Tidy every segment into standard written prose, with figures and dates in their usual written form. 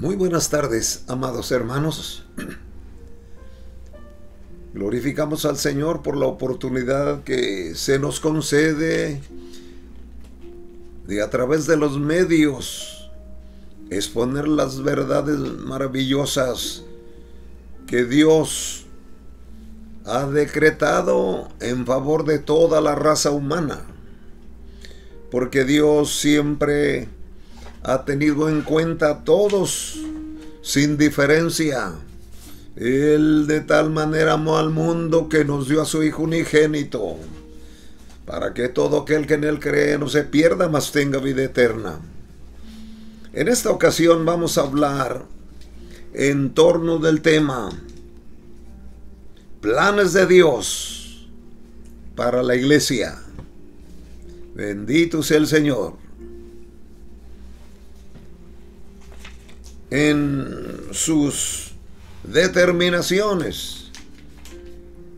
Muy buenas tardes, amados hermanos. Glorificamos al Señor por la oportunidad que se nos concede de a través de los medios exponer las verdades maravillosas que Dios ha decretado en favor de toda la raza humana, porque Dios siempre ha tenido en cuenta a todos sin diferencia. Él de tal manera amó al mundo que nos dio a su Hijo unigénito, para que todo aquel que en Él cree no se pierda, mas tenga vida eterna. En esta ocasión vamos a hablar en torno del tema planes de Dios para la iglesia. Bendito sea el Señor. En sus determinaciones,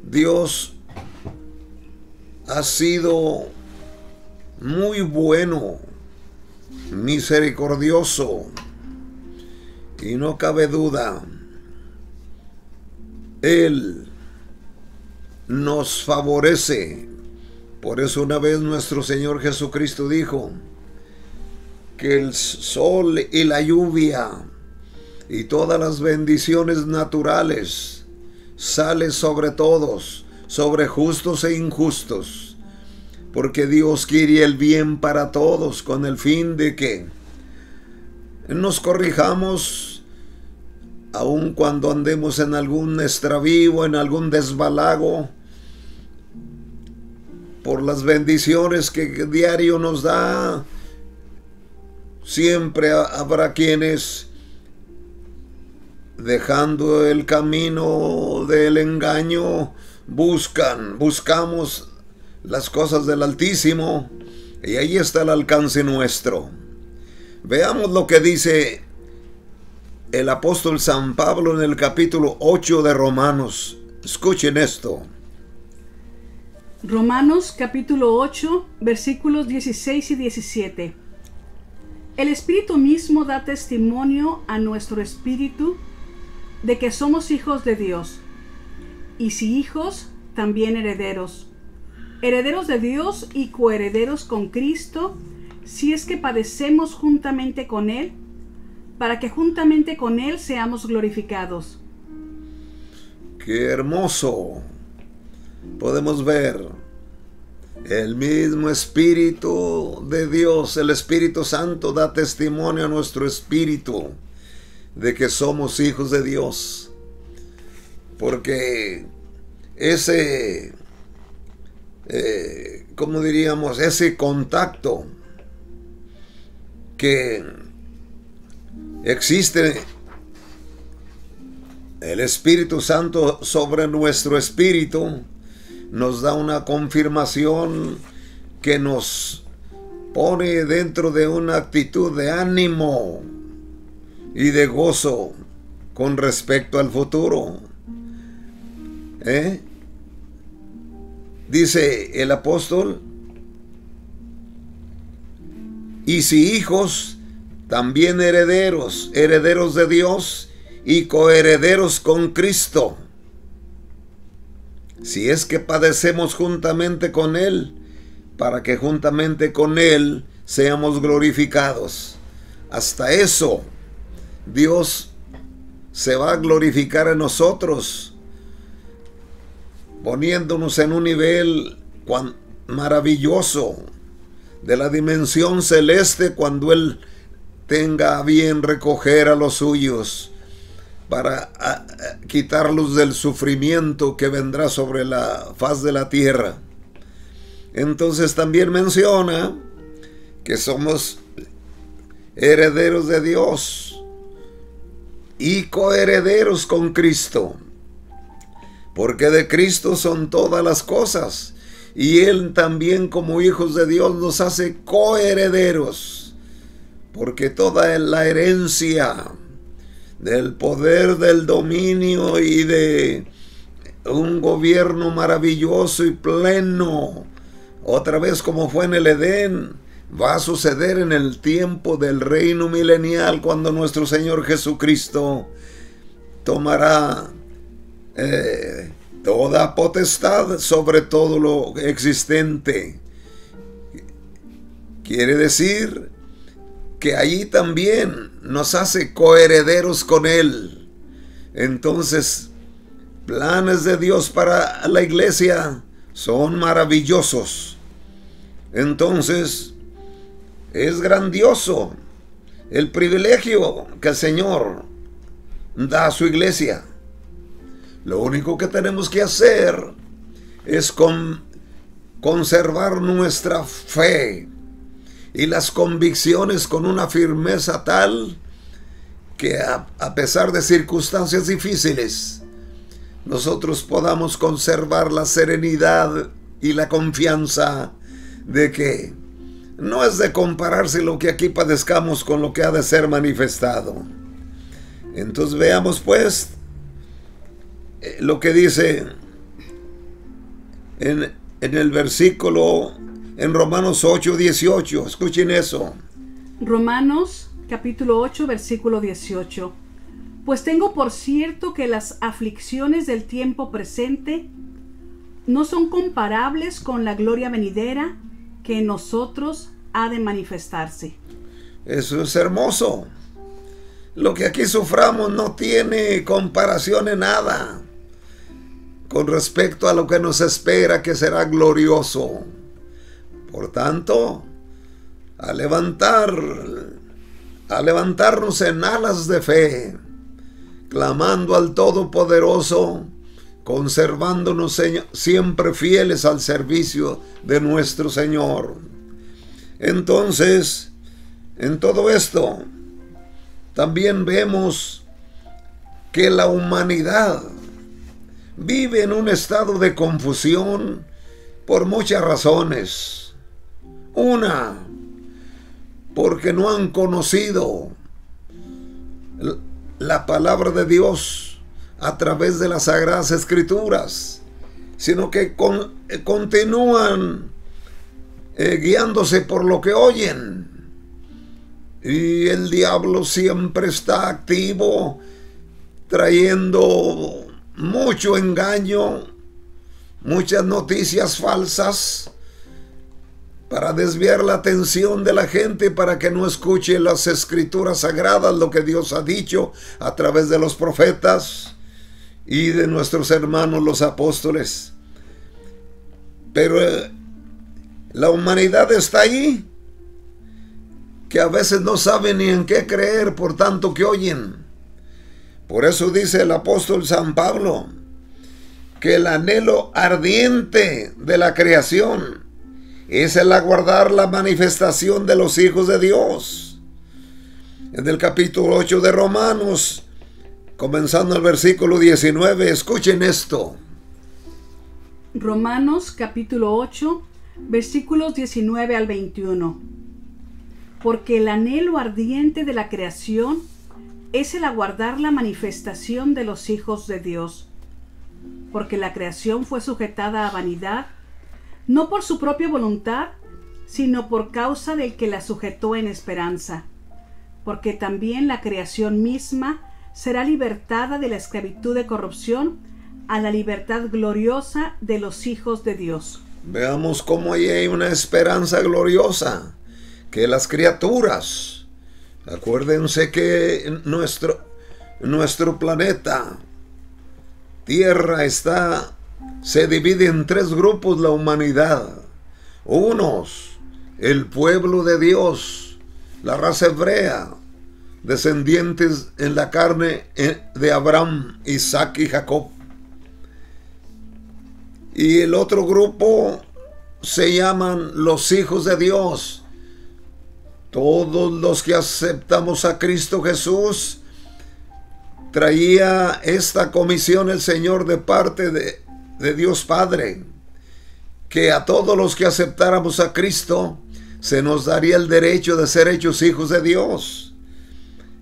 Dios ha sido muy bueno, misericordioso, y no cabe duda, Él nos favorece. Por eso una vez nuestro Señor Jesucristo dijo que el sol y la lluvia y todas las bendiciones naturales salen sobre todos, sobre justos e injustos, porque Dios quiere el bien para todos, con el fin de que nos corrijamos, aun cuando andemos en algún extravío, en algún desbalago, por las bendiciones que diario nos da. Siempre habrá quienes, dejando el camino del engaño, buscamos las cosas del Altísimo, y ahí está el alcance nuestro. Veamos lo que dice el apóstol San Pablo en el capítulo 8 de Romanos. Escuchen esto. Romanos capítulo 8, versículos 16 y 17. El Espíritu mismo da testimonio a nuestro espíritu de que somos hijos de Dios, y si hijos, también herederos, herederos de Dios y coherederos con Cristo, si es que padecemos juntamente con Él, para que juntamente con Él seamos glorificados. ¡Qué hermoso! Podemos ver el mismo Espíritu de Dios, el Espíritu Santo, da testimonio a nuestro espíritu de que somos hijos de Dios, porque ese, ¿cómo diríamos? Ese contacto que existe el Espíritu Santo sobre nuestro espíritu nos da una confirmación que nos pone dentro de una actitud de ánimo y de gozo con respecto al futuro. Dice el apóstol, y si hijos, también herederos, herederos de Dios y coherederos con Cristo, si es que padecemos juntamente con Él, para que juntamente con Él seamos glorificados. Hasta eso, Dios se va a glorificar en nosotros, poniéndonos en un nivel maravilloso de la dimensión celeste, cuando Él tenga a bien recoger a los suyos para quitarlos del sufrimiento que vendrá sobre la faz de la tierra. Entonces también menciona que somos herederos de Dios y coherederos con Cristo, porque de Cristo son todas las cosas, y Él también, como hijos de Dios, nos hace coherederos, porque toda la herencia del poder, del dominio y de un gobierno maravilloso y pleno, otra vez como fue en el Edén, va a suceder en el tiempo del reino milenial, cuando nuestro Señor Jesucristo tomará toda potestad sobre todo lo existente. Quiere decir que allí también nos hace coherederos con Él. Entonces, planes de Dios para la iglesia son maravillosos. Entonces, es grandioso el privilegio que el Señor da a su iglesia. Lo único que tenemos que hacer es conservar nuestra fe y las convicciones con una firmeza tal que a pesar de circunstancias difíciles, nosotros podamos conservar la serenidad y la confianza de que no es de compararse lo que aquí padezcamos con lo que ha de ser manifestado. Entonces veamos pues lo que dice en el versículo, en Romanos 8:18. Escuchen eso. Romanos capítulo 8, versículo 18. Pues tengo por cierto que las aflicciones del tiempo presente no son comparables con la gloria venidera que en nosotros ha de manifestarse. Eso es hermoso. Lo que aquí suframos no tiene comparación en nada con respecto a lo que nos espera, que será glorioso. Por tanto, a levantarnos en alas de fe, clamando al Todopoderoso, conservándonos siempre fieles al servicio de nuestro Señor. Entonces, en todo esto, también vemos que la humanidad vive en un estado de confusión por muchas razones. Una, porque no han conocido la palabra de Dios a través de las Sagradas Escrituras, sino que continúan guiándose por lo que oyen. Y el diablo siempre está activo, trayendo mucho engaño, muchas noticias falsas, para desviar la atención de la gente, para que no escuche las Escrituras Sagradas, lo que Dios ha dicho a través de los profetas y de nuestros hermanos los apóstoles. Pero la humanidad está ahí, que a veces no sabe ni en qué creer por tanto que oyen. Por eso dice el apóstol San Pablo que el anhelo ardiente de la creación es el aguardar la manifestación de los hijos de Dios. En el capítulo 8 de Romanos, comenzando el versículo 19, escuchen esto. Romanos capítulo 8, versículos 19 al 21. Porque el anhelo ardiente de la creación es el aguardar la manifestación de los hijos de Dios. Porque la creación fue sujetada a vanidad, no por su propia voluntad, sino por causa del que la sujetó en esperanza. Porque también la creación misma será libertada de la esclavitud de corrupción a la libertad gloriosa de los hijos de Dios. Veamos cómo ahí hay una esperanza gloriosa, que las criaturas, acuérdense que nuestro planeta Tierra se divide en tres grupos la humanidad. Unos, el pueblo de Dios, la raza hebrea, descendientes en la carne de Abraham, Isaac y Jacob. Y el otro grupo se llaman los hijos de Dios. Todos los que aceptamos a Cristo Jesús. Traía esta comisión el Señor de parte de Dios Padre, que a todos los que aceptáramos a Cristo se nos daría el derecho de ser hechos hijos de Dios.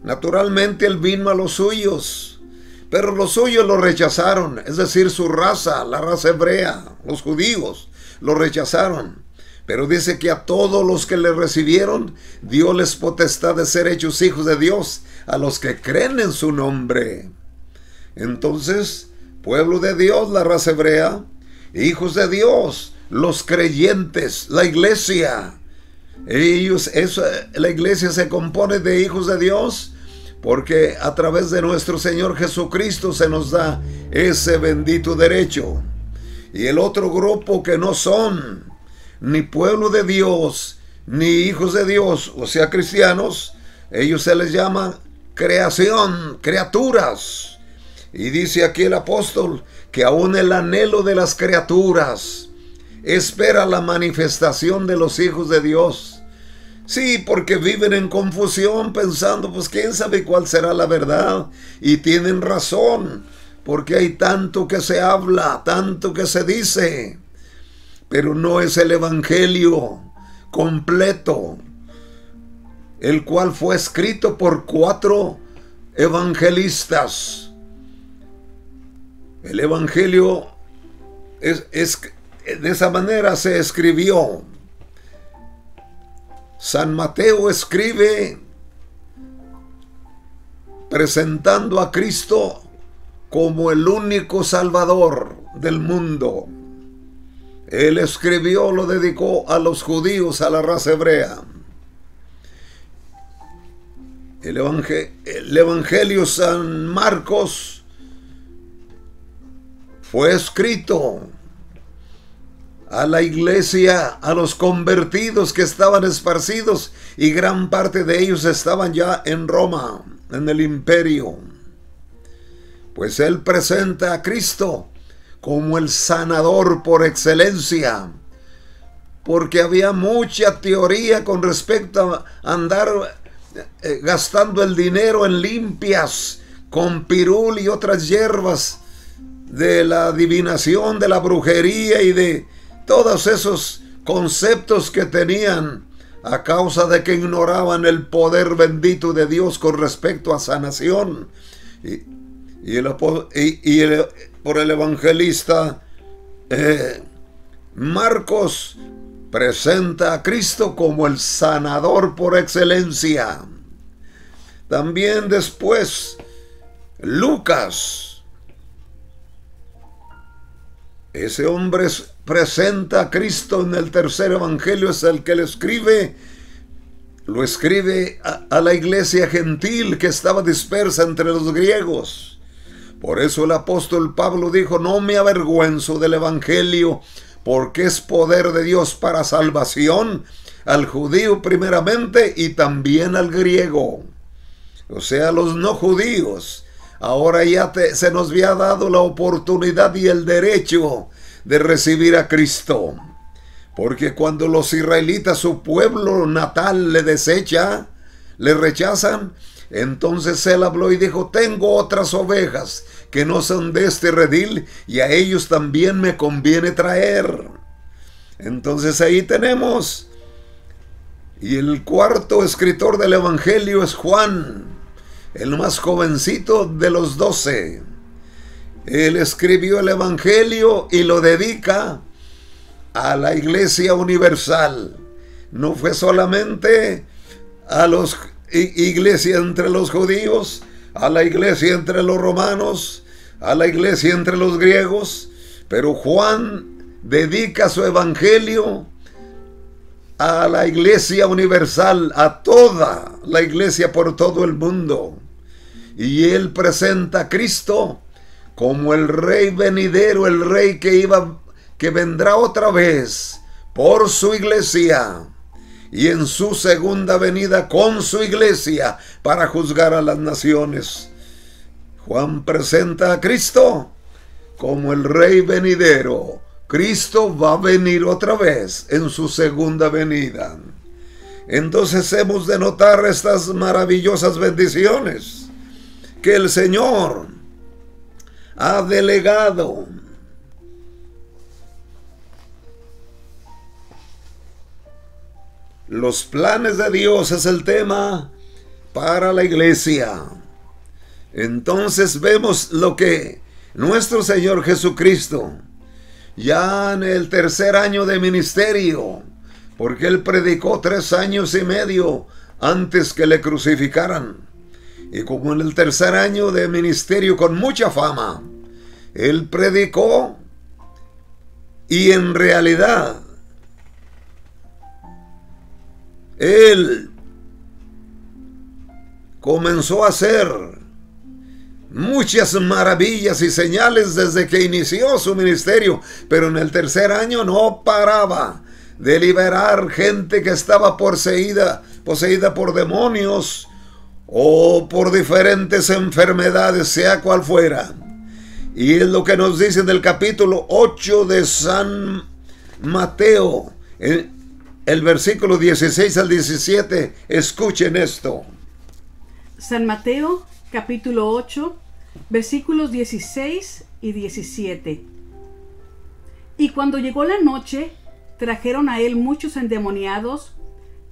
Naturalmente Él vino a los suyos, pero los suyos lo rechazaron, es decir, su raza, la raza hebrea, los judíos, lo rechazaron. Pero dice que a todos los que le recibieron, dióles potestad de ser hechos hijos de Dios, a los que creen en su nombre. Entonces, pueblo de Dios, la raza hebrea, hijos de Dios, los creyentes, la iglesia. La iglesia se compone de hijos de Dios, porque a través de nuestro Señor Jesucristo se nos da ese bendito derecho. Y el otro grupo que no son ni pueblo de Dios, ni hijos de Dios, o sea, cristianos, ellos se les llama creación, criaturas. Y dice aquí el apóstol que aún el anhelo de las criaturas espera la manifestación de los hijos de Dios. Sí, porque viven en confusión pensando, pues quién sabe cuál será la verdad. Y tienen razón, porque hay tanto que se habla, tanto que se dice, pero no es el evangelio completo, el cual fue escrito por 4 evangelistas. El evangelio de esa manera se escribió. San Mateo escribe presentando a Cristo como el único Salvador del mundo. Él escribió, lo dedicó a los judíos, a la raza hebrea. El Evangelio San Marcos fue escrito a la iglesia, a los convertidos que estaban esparcidos, y gran parte de ellos estaban ya en Roma, en el imperio. Pues él presenta a Cristo como el sanador por excelencia, porque había mucha teoría con respecto a andar gastando el dinero en limpias, con pirul y otras hierbas de la adivinación, de la brujería y de todos esos conceptos que tenían a causa de que ignoraban el poder bendito de Dios con respecto a sanación. Por el evangelista Marcos presenta a Cristo como el sanador por excelencia. También después Lucas, ese hombre presenta a Cristo en el tercer evangelio, es el que lo escribe a la iglesia gentil que estaba dispersa entre los griegos. Por eso el apóstol Pablo dijo: no me avergüenzo del evangelio, porque es poder de Dios para salvación al judío primeramente y también al griego, o sea, a los no judíos. Ahora ya se nos había dado la oportunidad y el derecho de recibir a Cristo, porque cuando los israelitas, su pueblo natal, le desecha, le rechazan, entonces él habló y dijo: tengo otras ovejas que no son de este redil, y a ellos también me conviene traer. Entonces ahí tenemos. Y el cuarto escritor del evangelio es Juan, el más jovencito de los 12. Él escribió el evangelio y lo dedica a la iglesia universal. No fue solamente a los iglesia entre los judíos, a la iglesia entre los romanos, a la iglesia entre los griegos, pero Juan dedica su evangelio a la iglesia universal, a toda la iglesia por todo el mundo. Y él presenta a Cristo como el rey venidero, el rey que vendrá otra vez por su iglesia, y en su segunda venida con su iglesia para juzgar a las naciones. Juan presenta a Cristo como el rey venidero. Cristo va a venir otra vez en su segunda venida. Entonces hemos de notar estas maravillosas bendiciones que el Señor ha delegado. Los planes de Dios es el tema para la iglesia. Entonces vemos lo que nuestro Señor Jesucristo, ya en el tercer año de ministerio, porque él predicó 3 años y medio antes que le crucificaran. Y como en el tercer año de ministerio con mucha fama, él predicó y en realidad él comenzó a hacer muchas maravillas y señales desde que inició su ministerio, pero en el tercer año no paraba de liberar gente que estaba poseída por demonios o por diferentes enfermedades, sea cual fuera. Y es lo que nos dice en el capítulo 8 de San Mateo, el versículo 16 al 17. Escuchen esto. San Mateo, capítulo 8, versículos 16 y 17. Y cuando llegó la noche, trajeron a él muchos endemoniados,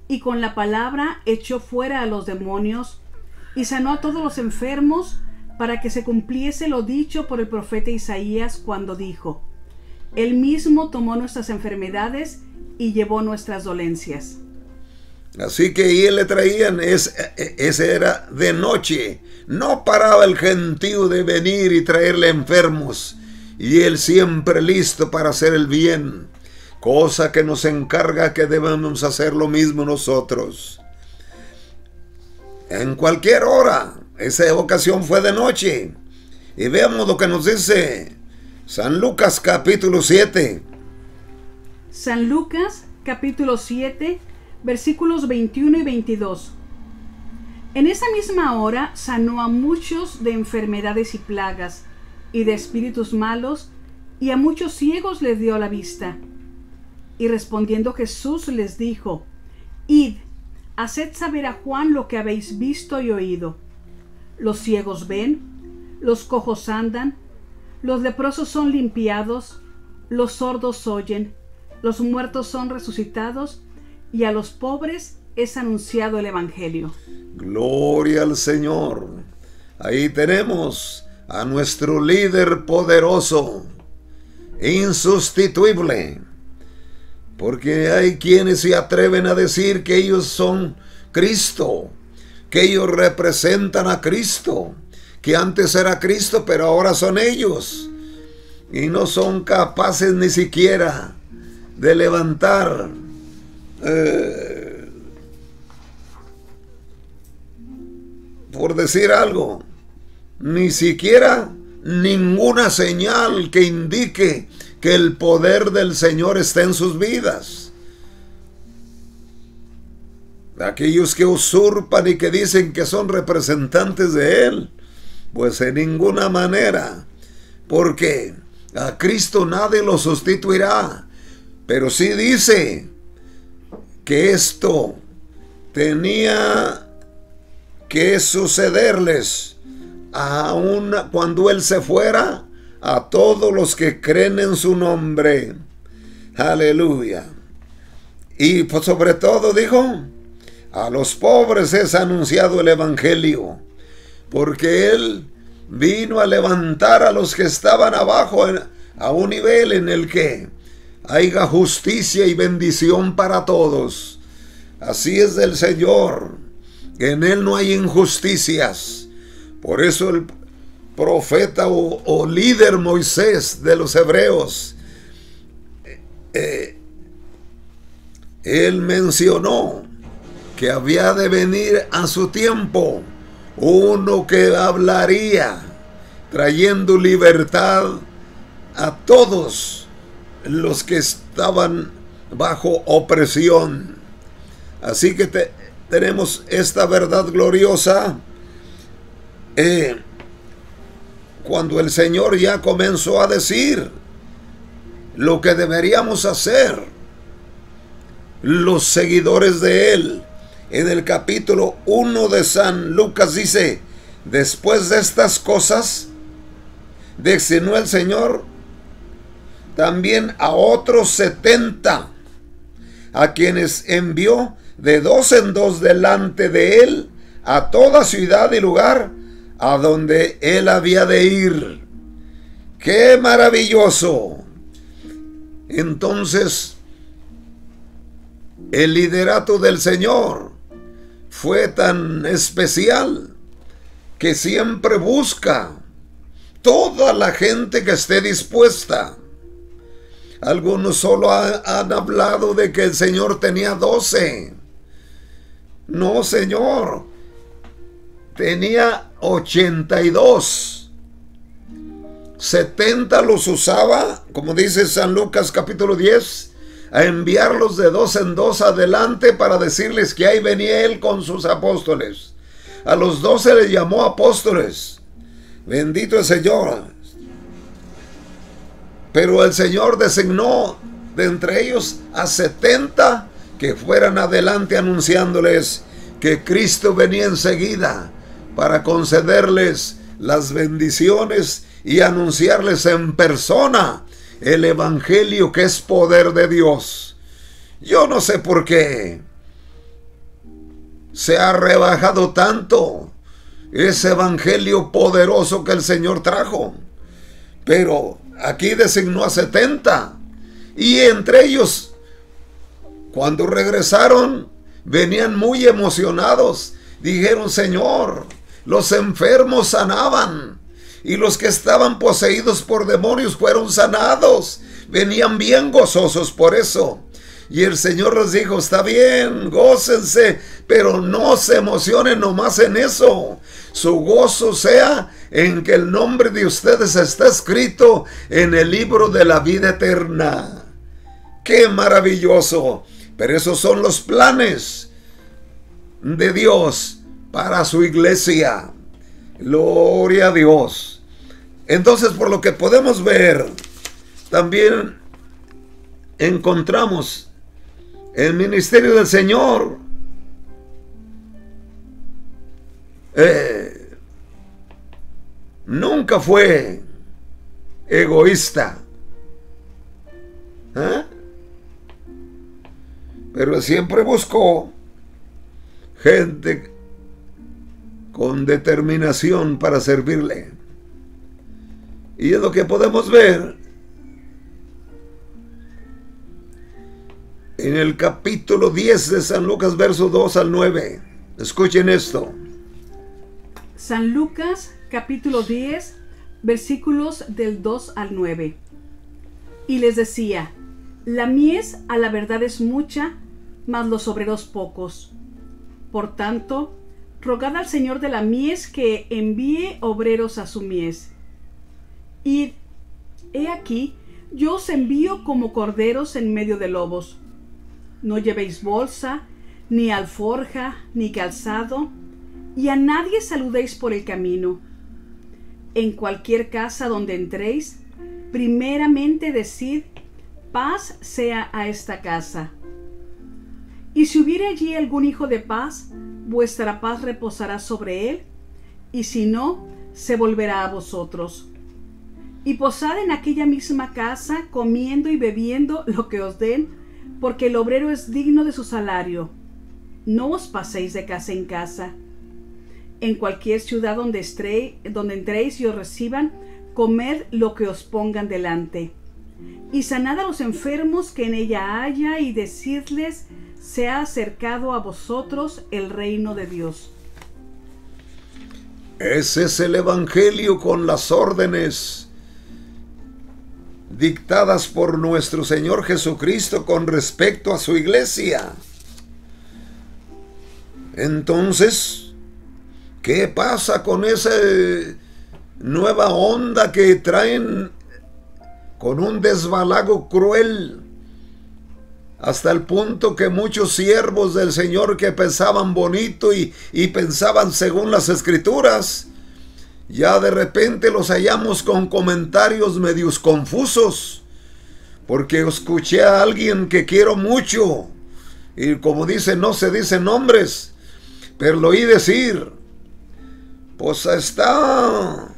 y con la palabra echó fuera a los demonios, y sanó a todos los enfermos, para que se cumpliese lo dicho por el profeta Isaías cuando dijo: Él mismo tomó nuestras enfermedades y llevó nuestras dolencias. Así que ahí le traían, ese era de noche. No paraba el gentío de venir y traerle enfermos, y él siempre listo para hacer el bien, cosa que nos encarga que debemos hacer lo mismo nosotros. En cualquier hora, esa ocasión fue de noche. Y veamos lo que nos dice San Lucas capítulo 7. San Lucas capítulo 7, versículos 21 y 22. En esa misma hora sanó a muchos de enfermedades y plagas, y de espíritus malos, y a muchos ciegos les dio la vista. Y respondiendo Jesús les dijo: Id, haced saber a Juan lo que habéis visto y oído. Los ciegos ven, los cojos andan, los leprosos son limpiados, los sordos oyen, los muertos son resucitados, y a los pobres es anunciado el Evangelio. Gloria al Señor. Ahí tenemos a nuestro líder poderoso, insustituible, porque hay quienes se atreven a decir que ellos son Cristo, que ellos representan a Cristo, que antes era Cristo, pero ahora son ellos, y no son capaces ni siquiera de levantar por decir algo, ni siquiera ninguna señal que indique que el poder del Señor está en sus vidas. Aquellos que usurpan y que dicen que son representantes de Él, pues en ninguna manera, porque a Cristo nadie lo sustituirá. Pero sí dice que esto tenía que sucederles aun cuando Él se fuera, a todos los que creen en su nombre. Aleluya. Y pues sobre todo dijo: a los pobres es anunciado el Evangelio, porque Él vino a levantar a los que estaban abajo a un nivel en el que haya justicia y bendición para todos. Así es del Señor, en Él no hay injusticias. Por eso el profeta o líder Moisés de los hebreos, él mencionó que había de venir a su tiempo uno que hablaría trayendo libertad a todos los que estaban bajo opresión. Así que tenemos esta verdad gloriosa. Cuando el Señor ya comenzó a decir lo que deberíamos hacer los seguidores de Él, en el capítulo 1 de San Lucas dice: después de estas cosas designó el Señor también a otros 70, a quienes envió de 2 en 2 delante de Él a toda ciudad y lugar a donde Él había de ir. ¡Qué maravilloso! Entonces, el liderato del Señor fue tan especial que siempre busca toda la gente que esté dispuesta. Algunos solo han hablado de que el Señor tenía 12. No, Señor, tenía 82. 70 los usaba, como dice San Lucas capítulo 10, a enviarlos de 2 en 2 adelante para decirles que ahí venía Él con sus apóstoles. A los 12 les llamó apóstoles. Bendito el Señor. Pero el Señor designó de entre ellos a 70 que fueran adelante anunciándoles que Cristo venía enseguida para concederles las bendiciones y anunciarles en persona el evangelio, que es poder de Dios. Yo no sé por qué se ha rebajado tanto ese evangelio poderoso que el Señor trajo, pero aquí designó a 70, y entre ellos, cuando regresaron, venían muy emocionados. Dijeron: Señor, los enfermos sanaban, y los que estaban poseídos por demonios fueron sanados. Venían bien gozosos por eso. Y el Señor les dijo: está bien, gócense, pero no se emocionen nomás en eso. Su gozo sea en que el nombre de ustedes está escrito en el libro de la vida eterna. ¡Qué maravilloso! Pero esos son los planes de Dios para su iglesia. Gloria a Dios. Entonces, por lo que podemos ver, también encontramos el ministerio del Señor nunca fue egoísta, pero siempre buscó gente con determinación para servirle. Y es lo que podemos ver en el capítulo 10 de San Lucas, versos 2 al 9. Escuchen esto. San Lucas, capítulo 10, versículos del 2 al 9. Y les decía: la mies a la verdad es mucha, mas los obreros pocos. Por tanto, rogad al Señor de la mies que envíe obreros a su mies. Y he aquí, yo os envío como corderos en medio de lobos. No llevéis bolsa, ni alforja, ni calzado, y a nadie saludéis por el camino. En cualquier casa donde entréis, primeramente decid: paz sea a esta casa. Y si hubiere allí algún hijo de paz, vuestra paz reposará sobre él, y si no, se volverá a vosotros. Y posad en aquella misma casa, comiendo y bebiendo lo que os den, porque el obrero es digno de su salario. No os paséis de casa en casa. En cualquier ciudad donde entréis y os reciban, comed lo que os pongan delante. Y sanad a los enfermos que en ella haya, y decidles: se ha acercado a vosotros el reino de Dios. Ese es el evangelio con las órdenes dictadas por nuestro Señor Jesucristo con respecto a su iglesia. Entonces, ¿qué pasa con esa nueva onda que traen con un desbalago cruel? Hasta el punto que muchos siervos del Señor que pensaban bonito y pensaban según las Escrituras, ya de repente los hallamos con comentarios medios confusos, porque escuché a alguien que quiero mucho, y como dice, no se dicen nombres, pero lo oí decir: pues está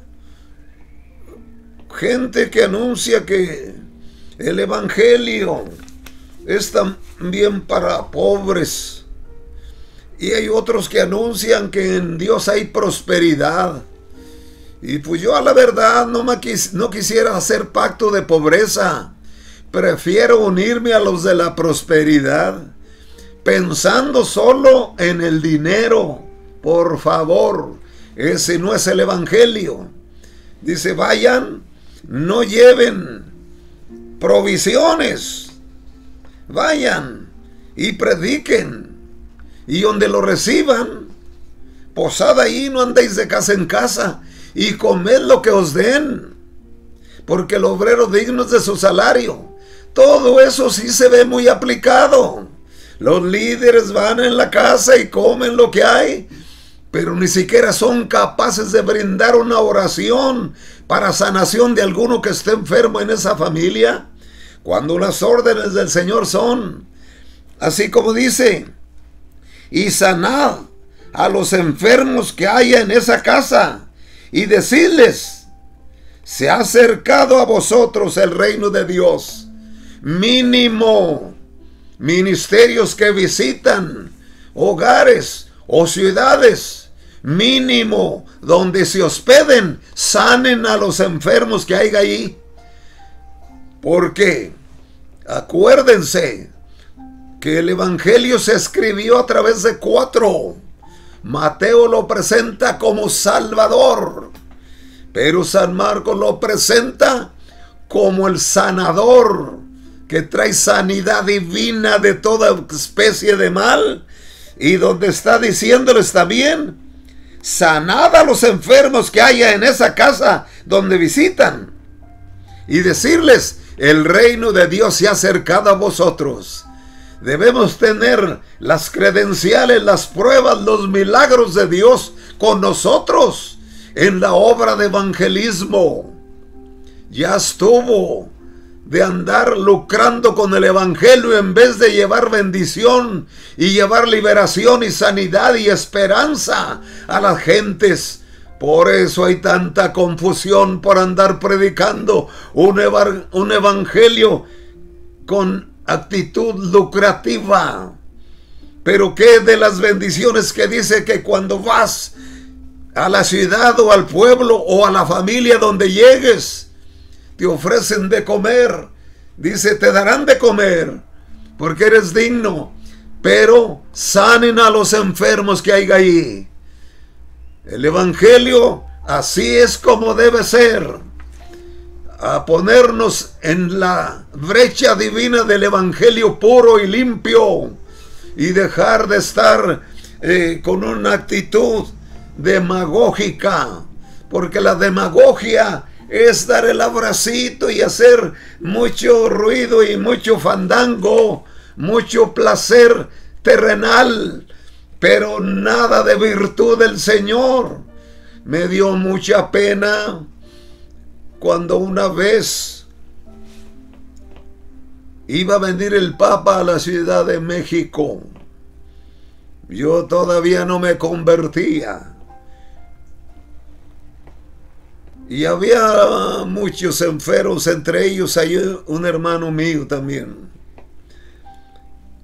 gente que anuncia que el evangelio es también para pobres, y hay otros que anuncian que en Dios hay prosperidad. Y pues yo, a la verdad, no quisiera hacer pacto de pobreza. Prefiero unirme a los de la prosperidad. pensando solo en el dinero. Por favor, ese no es el evangelio. Dice, vayan, no lleven provisiones, vayan y prediquen, y donde lo reciban, posad ahí, no andéis de casa en casa, y comed lo que os den, porque el obrero digno es de su salario. Todo eso sí se ve muy aplicado. Los líderes van en la casa y comen lo que hay, pero ni siquiera son capaces de brindar una oración para sanación de alguno que esté enfermo en esa familia, cuando las órdenes del Señor son, así como dice, y sanad a los enfermos que haya en esa casa, y decidles, se ha acercado a vosotros el reino de Dios. Mínimo, ministerios que visitan hogares o ciudades, mínimo, donde se hospeden, sanen a los enfermos que hay ahí. Porque acuérdense que el evangelio se escribió a través de 4. Mateo lo presenta como Salvador, pero San Marcos lo presenta como el sanador, que trae sanidad divina de toda especie de mal, y donde está diciéndole, está bien, sanad a los enfermos que haya en esa casa donde visitan, y decirles, el reino de Dios se ha acercado a vosotros. Debemos tener las credenciales, las pruebas, los milagros de Dios con nosotros en la obra de evangelismo. Ya estuvo de andar lucrando con el evangelio en vez de llevar bendición y llevar liberación y sanidad y esperanza a las gentes. Por eso hay tanta confusión por andar predicando un evangelio con actitud lucrativa. Pero ¿qué de las bendiciones que dice que cuando vas a la ciudad o al pueblo o a la familia donde llegues, te ofrecen de comer? Dice, te darán de comer porque eres digno, pero sanen a los enfermos que hay allí. El evangelio así es como debe ser, a ponernos en la brecha divina del evangelio puro y limpio, y dejar de estar con una actitud demagógica, porque la demagogia es dar el abracito y hacer mucho ruido y mucho fandango, mucho placer terrenal, pero nada de virtud del Señor. Me dio mucha pena cuando una vez iba a venir el Papa a la Ciudad de México. Yo todavía no me convertía, y había muchos enfermos, entre ellos hay un hermano mío también.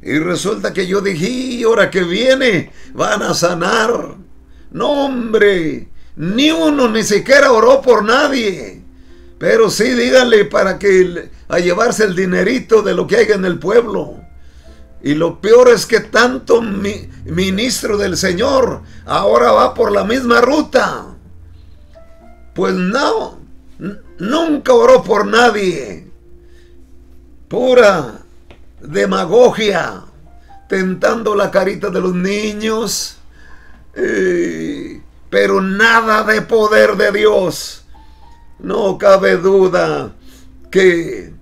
Y resulta que yo dije, y ahora que viene van a sanar. No, hombre, ni uno ni siquiera oró por nadie. Pero sí, díganle para que a llevarse el dinerito de lo que haya en el pueblo. Y lo peor es que tanto ministro del Señor ahora va por la misma ruta. Pues no, nunca oró por nadie. Pura demagogia, tentando la carita de los niños, pero nada de poder de Dios. No cabe duda que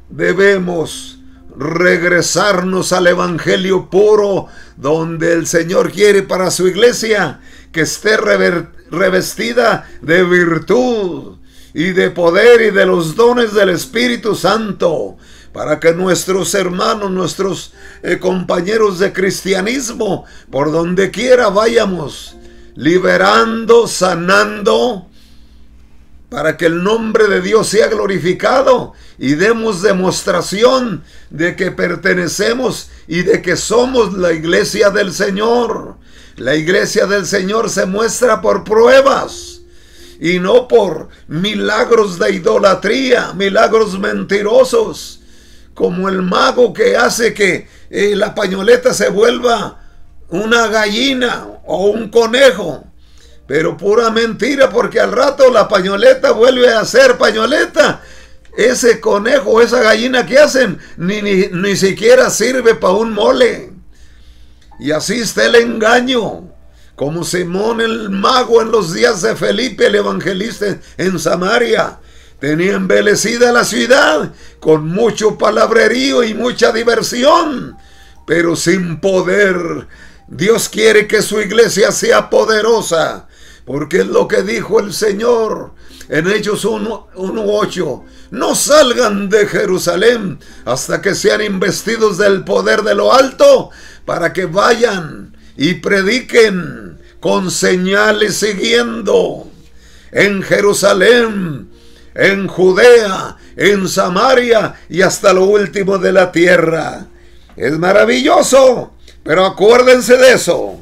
debemos regresarnos al evangelio puro, donde el Señor quiere para su iglesia que esté revestida de virtud y de poder y de los dones del Espíritu Santo, para que nuestros hermanos, nuestros compañeros de cristianismo, por donde quiera vayamos, liberando, sanando, para que el nombre de Dios sea glorificado y demos demostración de que pertenecemos y de que somos la iglesia del Señor. La iglesia del Señor se muestra por pruebas y no por milagros de idolatría, milagros mentirosos, como el mago que hace que la pañoleta se vuelva una gallina o un conejo. Pero pura mentira, porque al rato la pañoleta vuelve a ser pañoleta. Ese conejo o esa gallina que hacen ni siquiera sirve para un mole. Y así está el engaño. Como Simón el mago en los días de Felipe el evangelista en Samaria. Tenía embelecida la ciudad con mucho palabrerío y mucha diversión, pero sin poder. Dios quiere que su iglesia sea poderosa, porque es lo que dijo el Señor en Hechos 1:8. No salgan de Jerusalén hasta que sean investidos del poder de lo alto, para que vayan y prediquen con señales siguiendo en Jerusalén, en Judea, en Samaria y hasta lo último de la tierra. Es maravilloso, pero acuérdense de eso.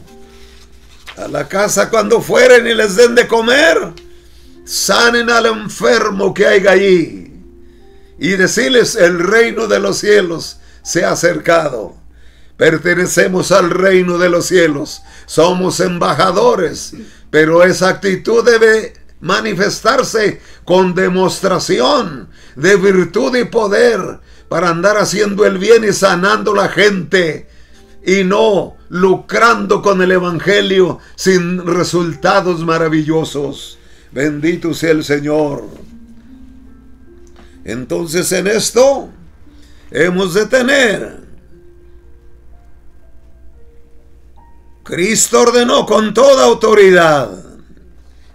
A la casa cuando fueren y les den de comer, sanen al enfermo que haya allí y decirles: el reino de los cielos se ha acercado. Pertenecemos al reino de los cielos, somos embajadores, pero esa actitud debe manifestarse con demostración de virtud y poder para andar haciendo el bien y sanando a la gente, y no lucrando con el evangelio sin resultados maravillosos. Bendito sea el Señor. Entonces, en esto hemos de tener: Cristo ordenó con toda autoridad.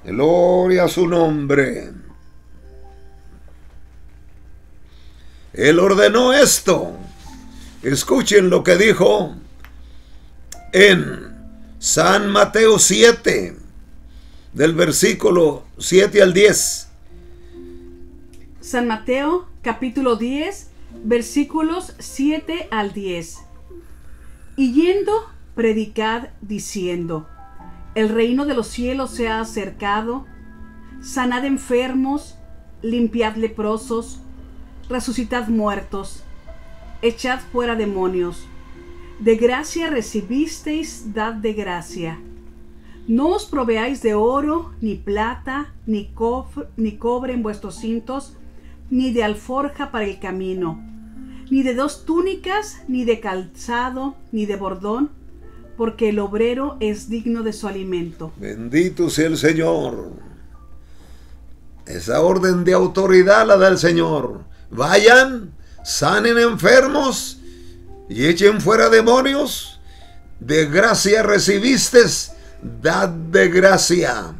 Gloria a su nombre. Él ordenó esto. Escuchen lo que dijo en San Mateo 7, del versículo 7 al 10. San Mateo, capítulo 10, versículos 7 al 10. Y yendo, predicad diciendo: el reino de los cielos se ha acercado, sanad enfermos, limpiad leprosos, resucitad muertos, echad fuera demonios. De gracia recibisteis, dad de gracia. No os proveáis de oro, ni plata, ni cobre en vuestros cintos, ni de alforja para el camino, ni de 2 túnicas, ni de calzado, ni de bordón, porque el obrero es digno de su alimento. Bendito sea el Señor. Esa orden de autoridad la da el Señor. Vayan, sanen enfermos y echen fuera demonios. De gracia recibiste, dad de gracia.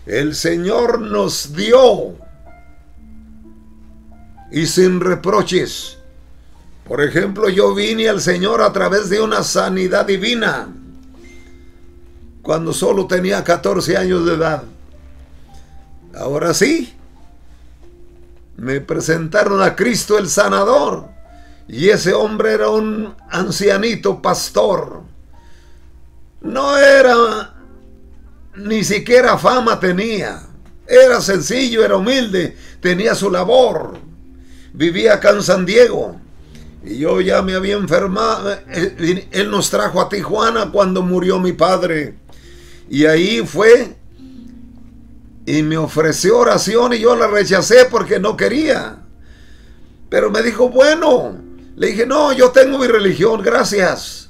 El Señor nos dio, y sin reproches. Por ejemplo, yo vine al Señor a través de una sanidad divina cuando solo tenía 14 años de edad. Ahora sí, me presentaron a Cristo el sanador, y ese hombre era un ancianito pastor. No era, ni siquiera fama tenía. Era sencillo, era humilde, tenía su labor. Vivía acá en San Diego. Y yo ya me había enfermado. Él nos trajo a Tijuana cuando murió mi padre. Y ahí fue y me ofreció oración, y yo la rechacé porque no quería. Pero me dijo: bueno. Le dije: no, yo tengo mi religión, gracias.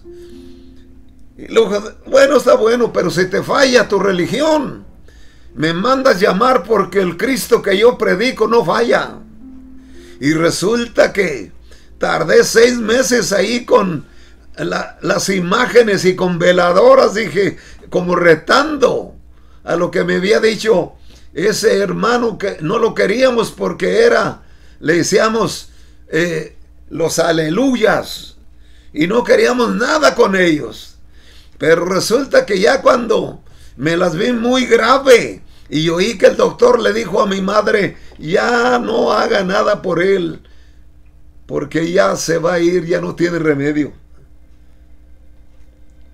Y luego: bueno, está bueno, pero si te falla tu religión, me mandas llamar, porque el Cristo que yo predico no falla. Y resulta que tardé 6 meses ahí con las imágenes y con veladoras, dije, como retando a lo que me había dicho ese hermano, que no lo queríamos porque le decíamos los aleluyas, y no queríamos nada con ellos. Pero resulta que ya cuando me las vi muy grave y oí que el doctor le dijo a mi madre: ya no haga nada por él, porque ya se va a ir, ya no tiene remedio.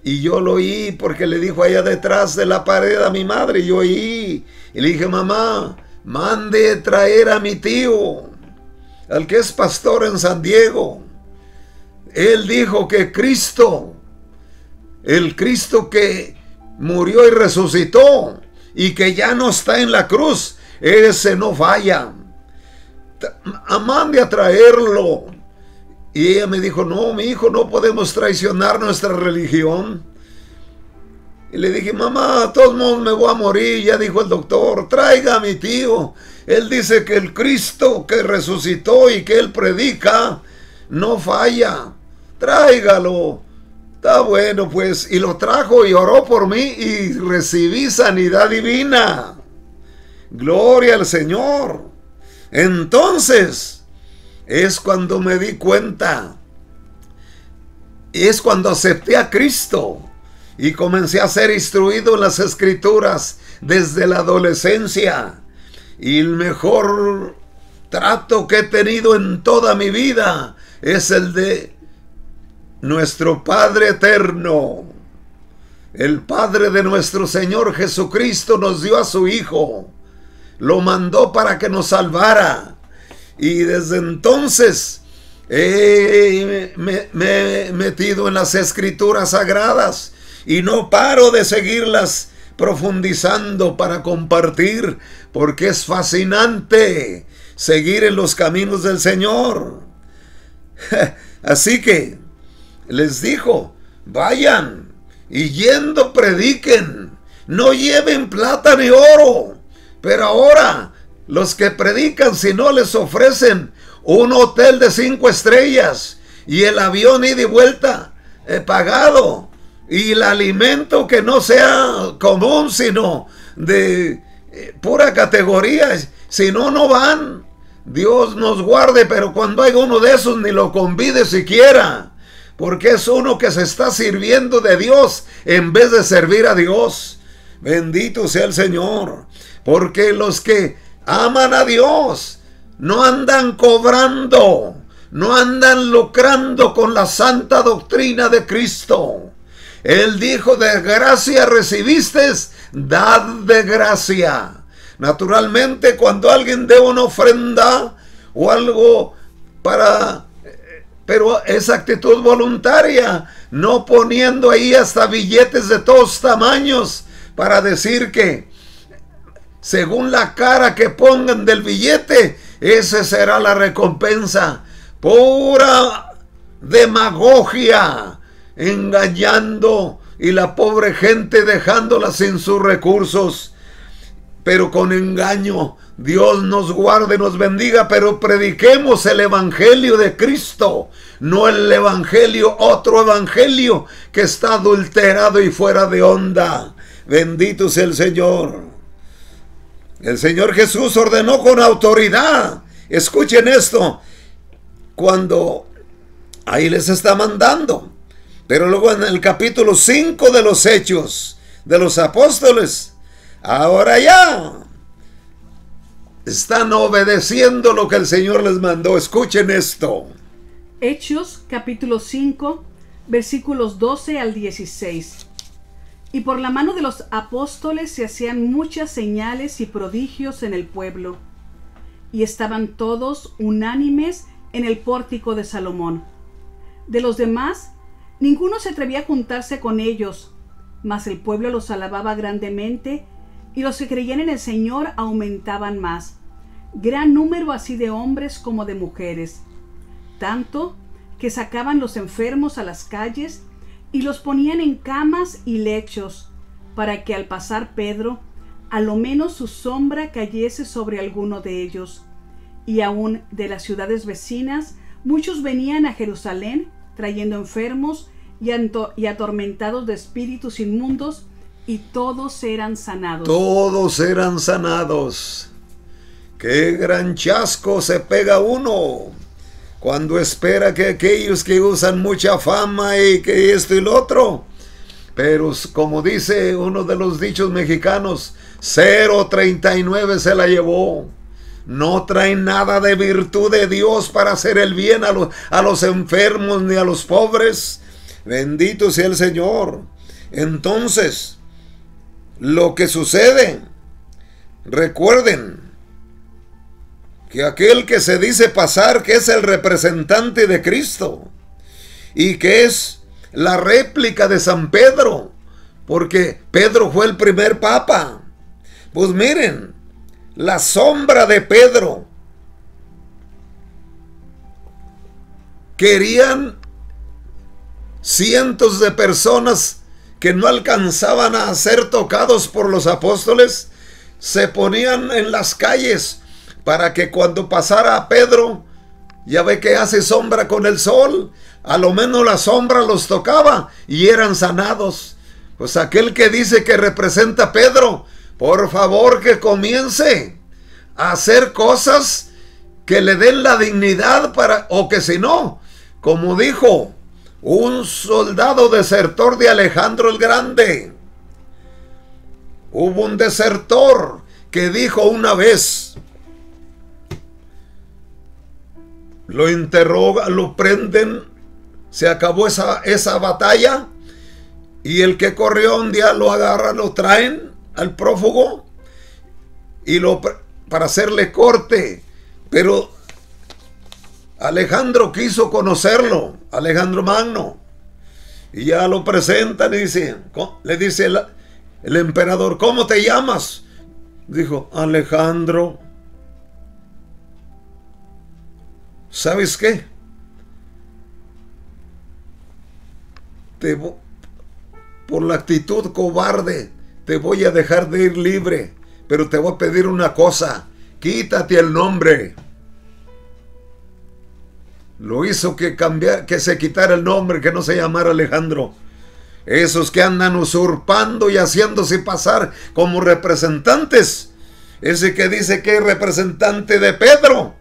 Y yo lo oí porque le dijo allá detrás de la pared a mi madre, y yo oí, y le dije: mamá, mande traer a mi tío, al que es pastor en San Diego. Él dijo que Cristo, el Cristo que murió y resucitó y que ya no está en la cruz, ese no falla. Mande a traerlo. Y ella me dijo, no, mi hijo, no podemos traicionar nuestra religión. Y le dije, mamá, de todos modos me voy a morir. Ya dijo el doctor, traiga a mi tío. Él dice que el Cristo que resucitó y que él predica no falla. Tráigalo. Está bueno, pues. Y lo trajo y oró por mí y recibí sanidad divina. Gloria al Señor. Entonces, es cuando me di cuenta. Es cuando acepté a Cristo y comencé a ser instruido en las Escrituras desde la adolescencia. Y el mejor trato que he tenido en toda mi vida es el de nuestro Padre eterno. El Padre de nuestro Señor Jesucristo nos dio a su Hijo. Lo mandó para que nos salvara. Y desde entonces me he metido en las Escrituras sagradas. Y no paro de seguirlas profundizando para compartir, porque es fascinante seguir en los caminos del Señor. Así que les dijo, vayan y yendo prediquen, no lleven plata ni oro. Pero ahora los que predican, si no les ofrecen un hotel de 5 estrellas y el avión ida y vuelta pagado, y el alimento que no sea común, sino de pura categoría, si no, no van. Dios nos guarde, pero cuando hay uno de esos, ni lo convide siquiera, porque es uno que se está sirviendo de Dios en vez de servir a Dios. Bendito sea el Señor, porque los que aman a Dios no andan cobrando, no andan lucrando con la santa doctrina de Cristo. Él dijo, de gracia recibiste, dad de gracia. Naturalmente, cuando alguien dé una ofrenda o algo pero esa actitud voluntaria, no poniendo ahí hasta billetes de todos tamaños para decir que según la cara que pongan del billete, esa será la recompensa. Pura demagogia, engañando, y la pobre gente dejándola sin sus recursos, pero con engaño. Dios nos guarde, nos bendiga, pero prediquemos el evangelio de Cristo, no el evangelio, otro evangelio que está adulterado y fuera de onda. Bendito sea el Señor. El Señor Jesús ordenó con autoridad. Escuchen esto, cuando ahí les está mandando. Pero luego en el capítulo 5 de los Hechos de los Apóstoles, ahora ya están obedeciendo lo que el Señor les mandó. Escuchen esto. Hechos capítulo 5, versículos 12 al 16. Y por la mano de los apóstoles se hacían muchas señales y prodigios en el pueblo, y estaban todos unánimes en el pórtico de Salomón. De los demás, ninguno se atrevía a juntarse con ellos, mas el pueblo los alababa grandemente, y los que creían en el Señor aumentaban más, gran número así de hombres como de mujeres, tanto que sacaban los enfermos a las calles y los ponían en camas y lechos, para que al pasar Pedro, a lo menos su sombra cayese sobre alguno de ellos. Y aún de las ciudades vecinas, muchos venían a Jerusalén, trayendo enfermos y atormentados de espíritus inmundos, y todos eran sanados. Todos eran sanados. ¡Qué gran chasco se pega uno cuando espera que aquellos que usan mucha fama y que esto y lo otro! Pero como dice uno de los dichos mexicanos, 0.39 se la llevó. No traen nada de virtud de Dios para hacer el bien a los enfermos ni a los pobres. Bendito sea el Señor. Entonces, lo que sucede, recuerden que aquel que se dice pasar que es el representante de Cristo y que es la réplica de San Pedro, porque Pedro fue el primer papa. Pues miren, la sombra de Pedro. Querían cientos de personas que no alcanzaban a ser tocados por los apóstoles, se ponían en las calles para que cuando pasara a Pedro, ya ve que hace sombra con el sol, a lo menos la sombra los tocaba y eran sanados. Pues aquel que dice que representa a Pedro, por favor que comience a hacer cosas que le den la dignidad para, o que si no, como dijo un soldado desertor de Alejandro el Grande. Hubo un desertor que dijo una vez, lo interrogan, lo prenden, se acabó esa batalla, y el que corrió un día lo agarran, lo traen al prófugo y para hacerle corte, pero Alejandro quiso conocerlo, Alejandro Magno, y ya lo presentan y le dice el emperador, ¿cómo te llamas? Dijo, Alejandro. ¿Sabes qué? Por la actitud cobarde te voy a dejar de ir libre, pero te voy a pedir una cosa, quítate el nombre. Lo hizo que se quitara el nombre, que no se llamara Alejandro. Esos que andan usurpando y haciéndose pasar como representantes. Ese que dice que es representante de Pedro,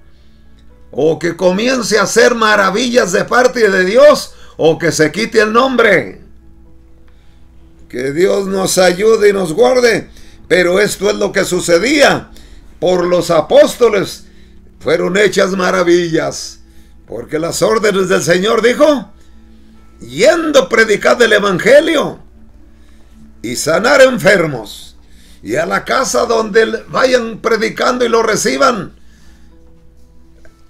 o que comience a hacer maravillas de parte de Dios, o que se quite el nombre. Que Dios nos ayude y nos guarde. Pero esto es lo que sucedía. Por los apóstoles fueron hechas maravillas. Porque las órdenes del Señor dijo, yendo predicad el evangelio y sanar enfermos, y a la casa donde vayan predicando y lo reciban,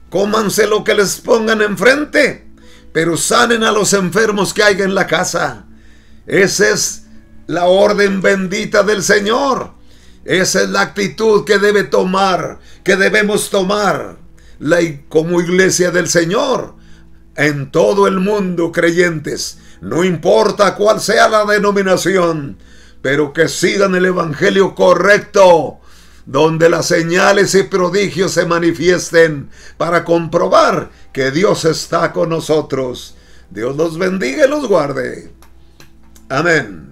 cómanse lo que les pongan enfrente, pero sanen a los enfermos que haya en la casa. Esa es la orden bendita del Señor. Esa es la actitud que debemos tomar como iglesia del Señor en todo el mundo, creyentes, no importa cuál sea la denominación, pero que sigan el evangelio correcto, donde las señales y prodigios se manifiesten para comprobar que Dios está con nosotros. Dios los bendiga y los guarde. Amén.